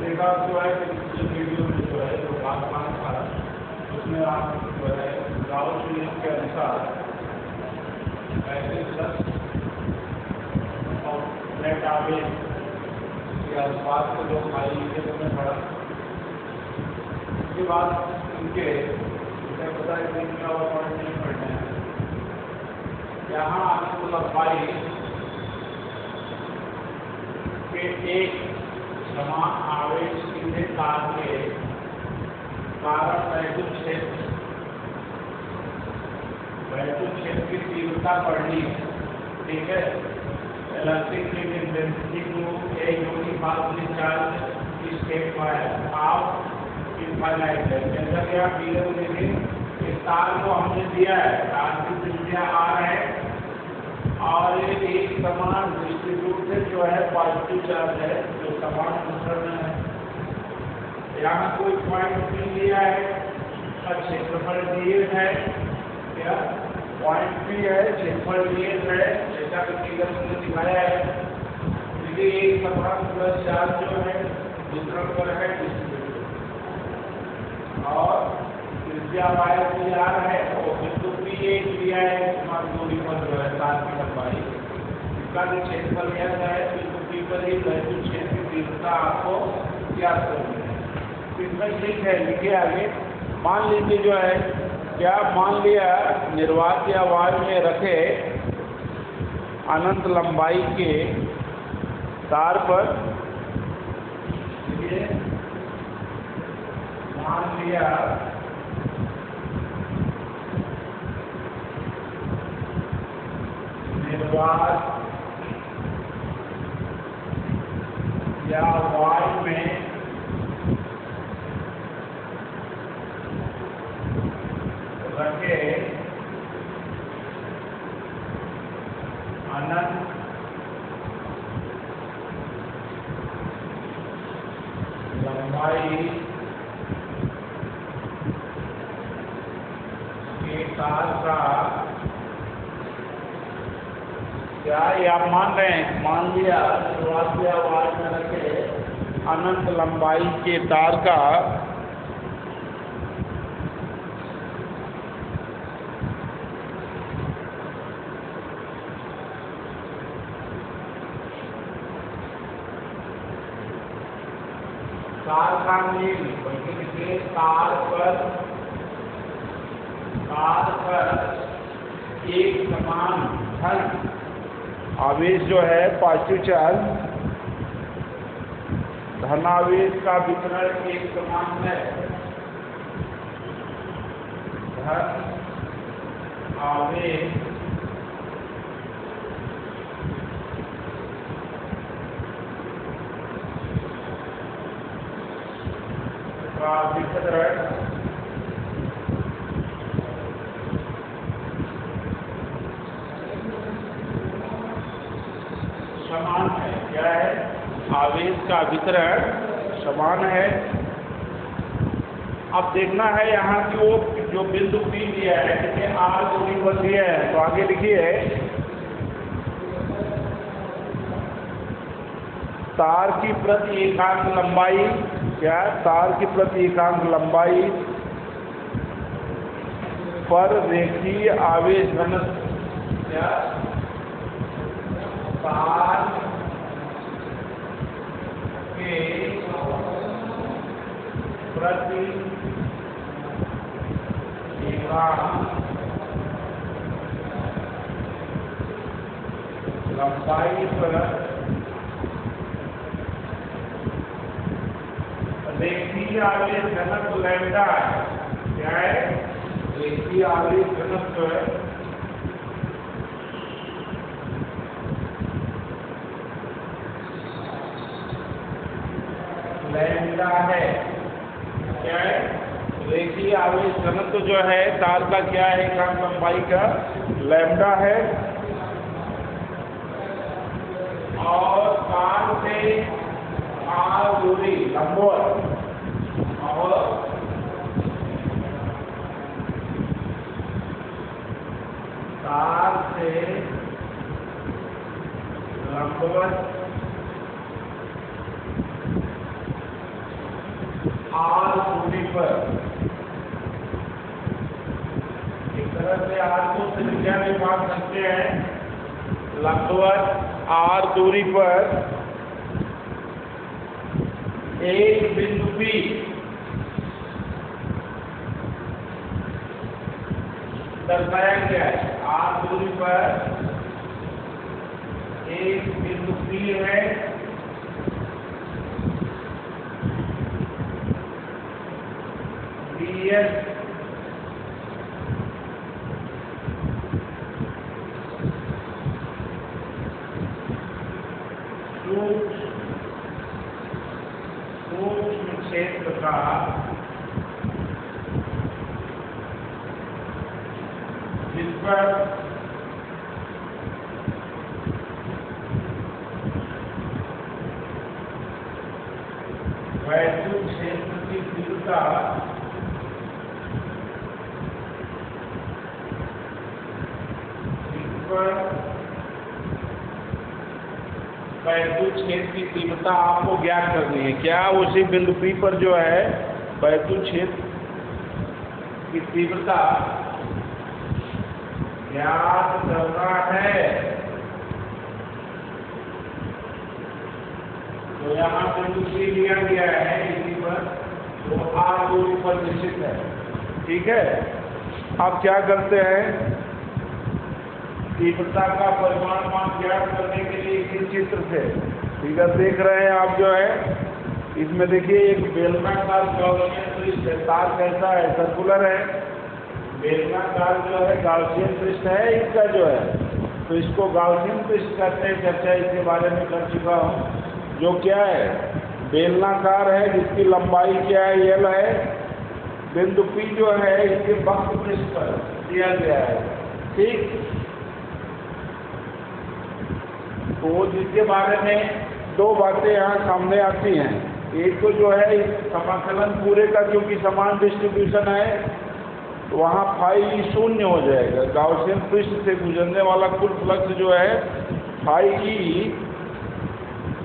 देखा जो है पिछले वीडियो में जो है जो बात था उसमें आप जो है गाउस नियम के अनुसार ऐसे प्लस और नेट आवेश के अनुपात को जो खाई के में पड़ा उसके बाद उनके पता है कि और पॉइंट नहीं पढ़ने हैं यहाँ आने लंबाई के एक समान आवेश सीधे तार के कारण वैद्युत क्षेत्र की तीव्रता बढ़नी है। ठीक है, electric field intensity to a uniformly charged straight wire of infinite है। जैसा कि आप वीडियो में देखें इस तार को हमने दिया है, तार की त्रिज्या R है और एक समान डिस्ट्रीब्यूट से जो है पॉजिटिव चार्ज है जो समान वितरण में है। यहाँ कोई पॉइंट P लिया है और क्षेत्रफल dS है, क्या पॉइंट P है, क्षेत्रफल dS है, जैसा कि फिगर में दिखाया है। देखिए एक समान प्लस चार्ज जो है वितरण पर है डिस्ट्रीब्यूट और त्रिज्या वायर की R है और बिंदु P एक लिया है समान दूरी पर जो है तार की लंबाई, इसका भी क्षेत्रफल यह है बिंदु P पर ही वैद्युत क्षेत्र की तीव्रता आपको ज्ञात करनी है। इसमें ठीक है, लिखिए आगे। मान लीजिए जो है क्या मान लिया निर्वात या वायर में रखे अनंत लंबाई के तार पर, मान लिया निर्वात या वायु में रखे अनंत लंबाई के तार का क्या आप मान रहे हैं, मान लिया शुरुआत या वायर में रखे अनंत लंबाई के तार का तार पर एक समान धन आवेश जो है पॉजिटिव चार्ज धनावेश का वितरण एक समान है। धन आवेश का वितरण समान है। क्या है, आवेश का वितरण समान है। अब देखना है यहाँ की वो जो बिंदु P दिया है जिसे R दूरी पर दिया है, तो आगे लिखिए तार की प्रति एकांक लंबाई, क्या तार की प्रति एकांक लंबाई पर रेखीय आवेश घनत्व, क्या तार के प्रति एकांक लंबाई पर रेखीय आवेश घनत्व लैम्ब्डा है। क्या है, रेखीय आवेश घनत्व है लैम्ब्डा है। क्या है, रेखीय आवेश घनत्व जो है तार का क्या है, एकांक लंबाई का लैम्ब्डा है और तार से R दूरी लंबवत और तार से लंबवत आर दूरी पर, एक तरह से आर को त्रिज्या में बांट सकते हैं, लगभग आर दूरी पर एक बिंदु P दर्शाया गया है। आर दूरी पर एक बिंदु P है, ds सूक्ष्म क्षेत्र का जिस पर वैद्युत क्षेत्र की तीव्रता वैद्युत क्षेत्र की तीव्रता आपको ज्ञात करनी है। क्या उसी बिंदु P पर जो है वैद्युत क्षेत्र की तीव्रता ज्ञात करना है। तो यहाँ बिंदु P लिया गया है इसी पर, तो R दूरी पर निश्चित है। ठीक है, अब क्या करते हैं, तीव्रता का परिमाण मान ज्ञात करने के लिए इस चित्र से फिगर देख रहे हैं आप जो है, इसमें देखिए एक बेलनाकार गॉसियन पृष्ठ है। तार कैसा है, सर्कुलर है। बेलनाकार जो है गॉसियन पृष्ठ है इसका जो है, तो इसको गॉसियन पृष्ठ कहते हैं। चर्चा इसके बारे में कर चुका हूँ। जो क्या है, बेलनाकार है, जिसकी लंबाई क्या है, L है। बिंदु P जो है इसके वक्र पृष्ठ पर दिया गया है। ठीक, तो जिसके बारे में दो बातें यहाँ सामने आती हैं। एक तो जो है समाकलन पूरे का क्योंकि समान डिस्ट्रीब्यूशन है, तो वहाँ फाई शून्य हो जाएगा। गॉसियन पृष्ठ से गुजरने वाला कुल फ्लक्स जो है फाई ई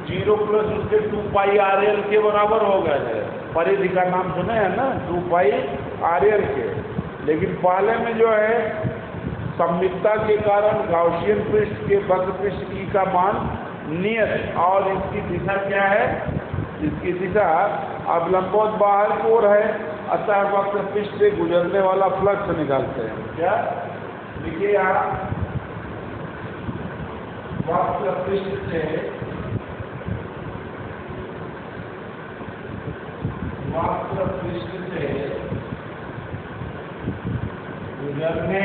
0 प्लस उसके 2 पाई RL के बराबर हो गया है। परिधि का नाम सुने हैं ना, 2 पाई RL के। लेकिन पहले में जो है सममितता के कारण गॉसियन पृष्ठ के वक्र पृष्ठ ई का मान नियत, और इसकी दिशा क्या है, इसकी दिशा अब लंबवत बाहर की ओर है, अतः वक्र पृष्ठ से गुजरने वाला फ्लक्स निकालते हैं। क्या देखिए यहाँ, वक्र पृष्ठ से गुजरने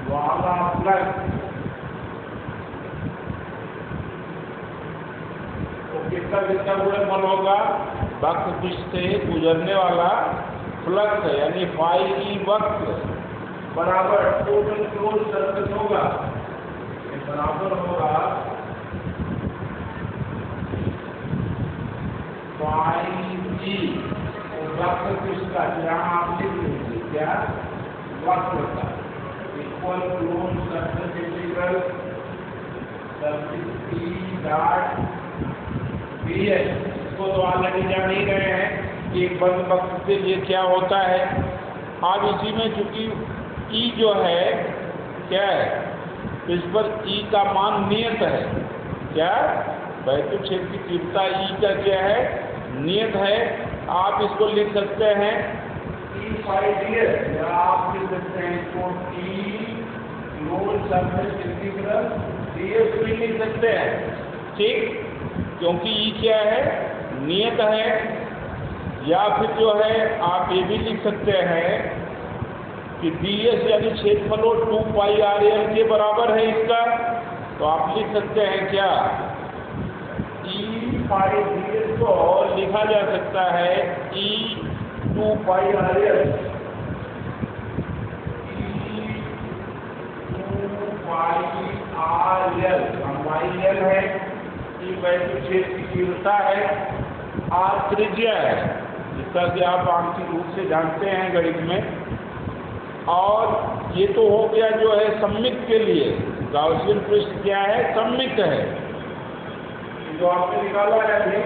वाला फ्लक्स तो किसका गुणनफल होगा, वक्र पृष्ठ से गुजरने वाला फ्लक्स है, यानी फाई ई वक्र बराबर टोटल क्लोज सरफेस होगा, बराबर होगा फाई ई वक्र पृष्ठ का, जहाँ आप लिख लीजिए क्या, वक्र का equal close surface integral surface E dot ds। इसको तो ऑलरेडी जान ही रहे हैं कि एक बंद वक्र के लिए क्या होता है। अब इसी में चूंकि E जो है क्या है, इस पर E का मान नियत है। क्या वैद्युत क्षेत्र की तीव्रता E का क्या है, नियत है। आप इसको लिख सकते हैं E फाई ds, या आप लिख सकते हैं इसको E close surface integral ds भी लिख सकते हैं। ठीक, क्योंकि E क्या है, नियत है। या फिर जो है आप ये भी लिख सकते हैं कि ds यानी क्षेत्रफल 2 पाई RL के बराबर है इसका, तो आप लिख सकते हैं क्या, E फाई ds को लिखा जा सकता है E 2 पाई RL, E 2 पाई RL लंबाई L है, E वैद्युत क्षेत्र की तीव्रता है, R त्रिज्या है, जिसका कि आप आंशिक रूप से जानते हैं गणित में। और ये तो हो गया जो है सममित के लिए, गॉसियन पृष्ठ क्या है, सममित है, जो आपने निकाला है अभी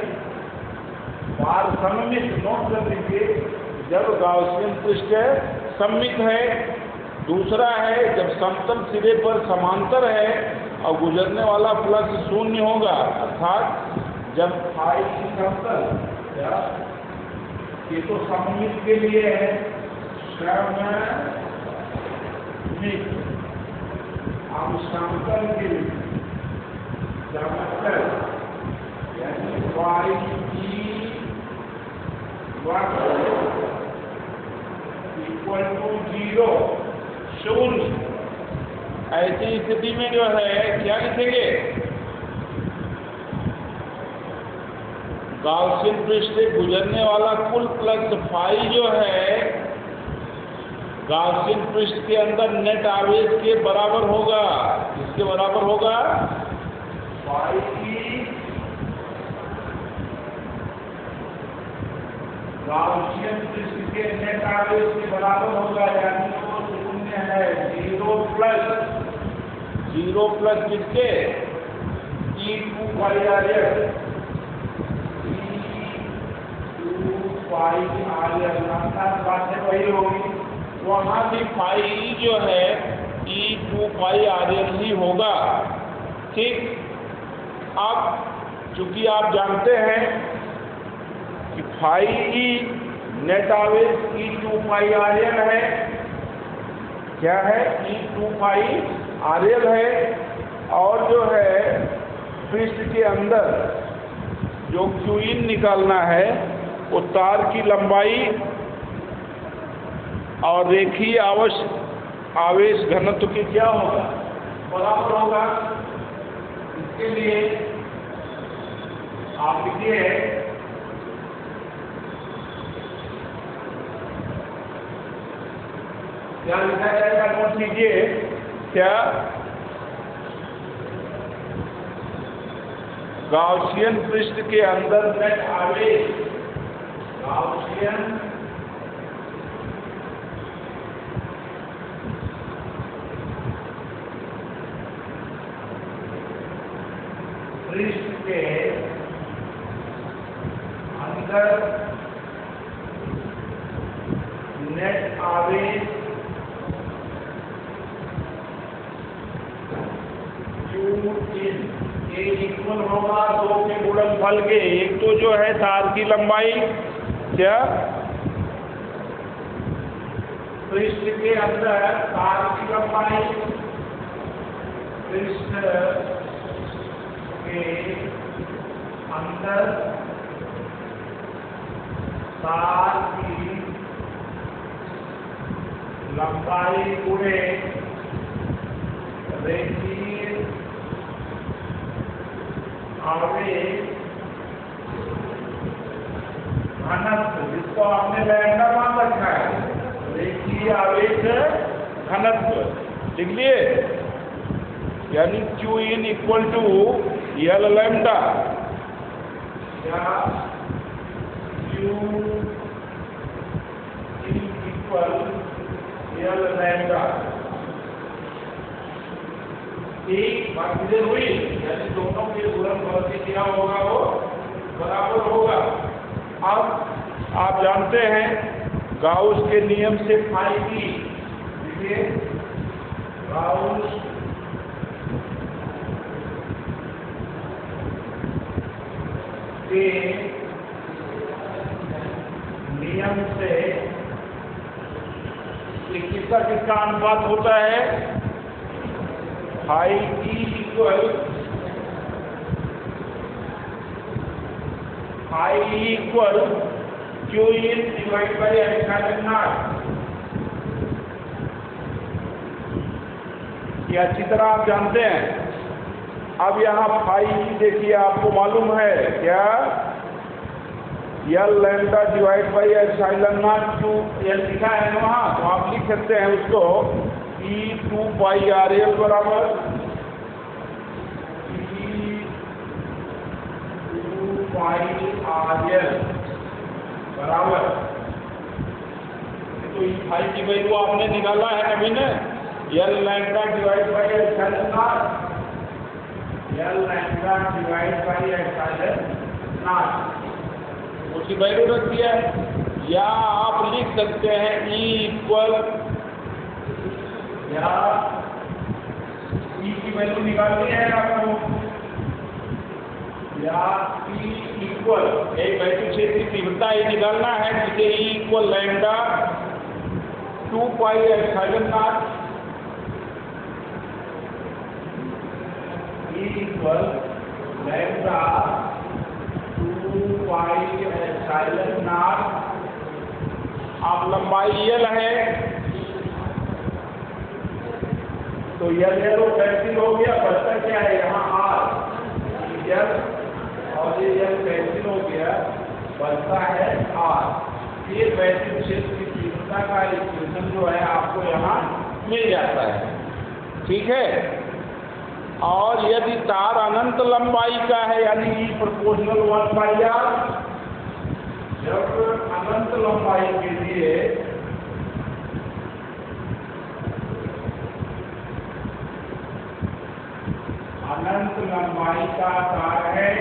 पारसममित नोट कर लीजिए, जब गाउसियन पृष्ठ सममित है, दूसरा है जब समतल सिरे पर समांतर है और गुजरने वाला फ्लक्स शून्य होगा, अर्थात जब फाई समतल, ये तो सममित के लिए है, सममित, अब समतल के लिए समतल यानी फाई की इक्वल टू 0, शून्य। ऐसी स्थिति में जो है क्या लिखेंगे, गाउसियन पृष्ठ से गुजरने वाला कुल फ्लक्स फाई जो है गाउसियन पृष्ठ के अंदर नेट आवेश के बराबर होगा। किसके बराबर होगा, फाई की गाउसियन पृष्ठ के नेट आवेश के बराबर होगा, यानी वो शून्य है, 0 प्लस किसके, E2 पाई आरएल, फाई आरएल, बातें वही होगी, वहाँ भी फाई जो है E2 पाई आरएल ही होगा। ठीक, अब चूंकि आप जानते हैं कि फाई की नेट आवेश E2 पाई आरएल है, क्या है, E2 पाई आरएल है, और जो है पृष्ठ के अंदर जो क्यूइन निकालना है वो तार की लंबाई और रेखीय आवेश घनत्व के क्या होगा, बराबर होगा। इसके लिए आप लिखिए क्या लिखा जाएगा, नोट कीजिए, क्या गाउसियन पृष्ठ के अंदर नेट आवेश, गाउसियन पृष्ठ के अंदर नेट आवेश ये इक्वल होगा 2 के गुणनफल के, एक तो जो है तार की लंबाई, क्या, पृष्ठ के अंदर तार की लंबाई, पृष्ठ के अंदर तार की लंबाई गुणे रेखीय आवेश घनत्व, जिसको आपने लैम्डा मान रखा है, रेखीय आवेश घनत्व लिख लिए, यानी Q in equal to L lambda, या Q in equal L lambda. एक बात क्लियर हुई, यानी दोनों के गुणनफल से क्या होगा, वो बराबर होगा। अब आप जानते हैं गाउस के नियम से फाई की, देखिए गाउस के नियम से किसका किसका अनुपात होता है, फाई की equal Q in divide by epsilon not. ये अच्छी तरह आप जानते हैं। अब यहाँ फाई देखिए, आपको मालूम है क्या, L lambda divide by epsilon not, Q L लिखा है ना वहाँ, तो आप लिख सकते हैं उसको E2 पाई आरएल बराबर E2 पाई आरएल बराबर, तो इस फाई की वैल्यू आपने निकाला है अभी ने, L lambda divide by epsilon not, L lambda divide by epsilon not, उसकी वैल्यू रख दिया है। या आप लिख सकते हैं E इक्वल, या E की वैल्यू निकालनी है आपको, या E इक्वल एक वैद्युत क्षेत्र की तीव्रता ये निकालना है, जिसे E equal lambda 2 pi epsilon not, E equal lambda 2 pi epsilon not. अब लंबाई L है, तो L तो कैंसिल हो गया, बचता क्या है यहाँ R, L और ये L कैंसिल हो गया, बचता है R। ये वैद्युत क्षेत्र की तीव्रता का इक्वेशन जो है आपको यहाँ मिल जाता है। ठीक है। और यदि तार अनंत लंबाई का है, यानी E प्रोपोर्शनल 1/r, जब अनंत लंबाई के लिए अनंत लंबाई का तार है,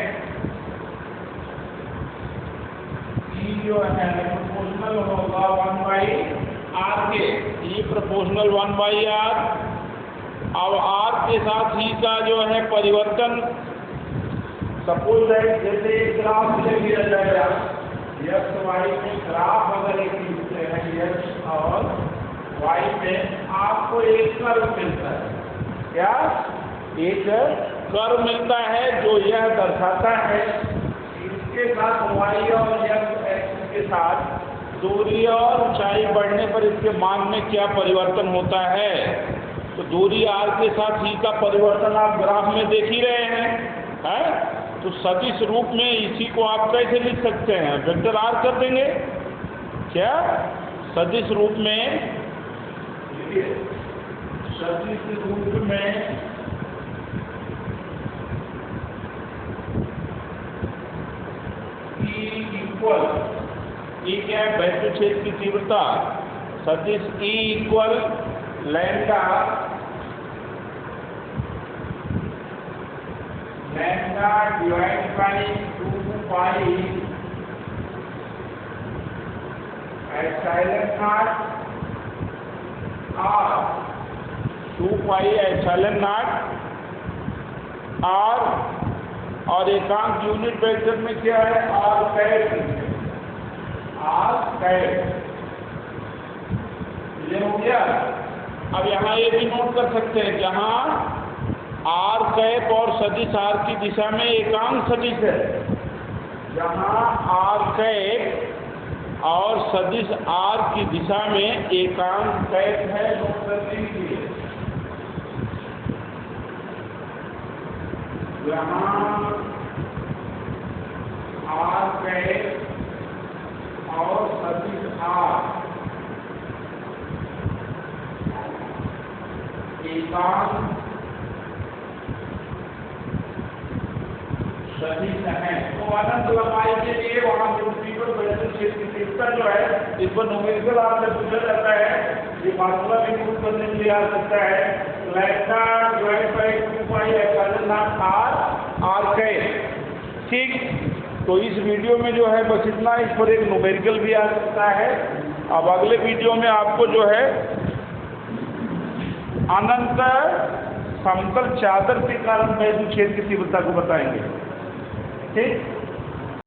E जो है प्रोपोर्शनल होगा 1/r के, E प्रोपोर्शनल 1/r। अब R के साथ E का जो है परिवर्तन, सपोज दैट जैसे एक ग्राफ ले लिया जाएगा, x y में ग्राफ अगर एक लिखते हैं x और y में, आपको एक कर्व मिलता है। क्या? एक कर्व मिलता है जो यह दर्शाता है इसके साथ y और x के साथ दूरी और ऊंचाई बढ़ने पर इसके मान में क्या परिवर्तन होता है। तो दूरी r के साथ E का परिवर्तन आप ग्राफ में देख ही रहे हैं। तो सदिश रूप में इसी को आप कैसे लिख सकते हैं, वेक्टर R कर देंगे क्या सदिश रूप में। सदिश रूप में E इक्वल, E क्या है, वैद्युत क्षेत्र की तीव्रता। सदिश E equal lambda divide by 2 pi epsilon not R, 2 pi epsilon not R, और एकांक यूनिट वेक्टर में क्या है, R कैट, ये हो गया। अब यहाँ ये भी नोट कर सकते हैं, जहाँ R कैप और सदिश R की दिशा में एकांक सदिश है, जहाँ R कैप और सदिश R की दिशा में एकांक कैट है, नोट करने के लिए, जहाँ R कैप और सदिश R एकांक सदिश है, तो अनंत लंबाई के लिए वहाँ प्रिंसिपल वैद्युत क्षेत्र की तीव्रता जो है, इस पर न्यूमेरिकल आपसे पूछा जाता है, ये फार्मूला भी यूज करने के लिए आ सकता है, lambda divide by 2 pi epsilon not R cap. ठीक, तो इस वीडियो में जो है बस इतना, इस पर एक न्यूमेरिकल भी आ सकता है। अब अगले वीडियो में आपको जो है अनंत समतल चादर के कारण वैद्युत क्षेत्र की तीव्रता को बताएंगे। ठीक।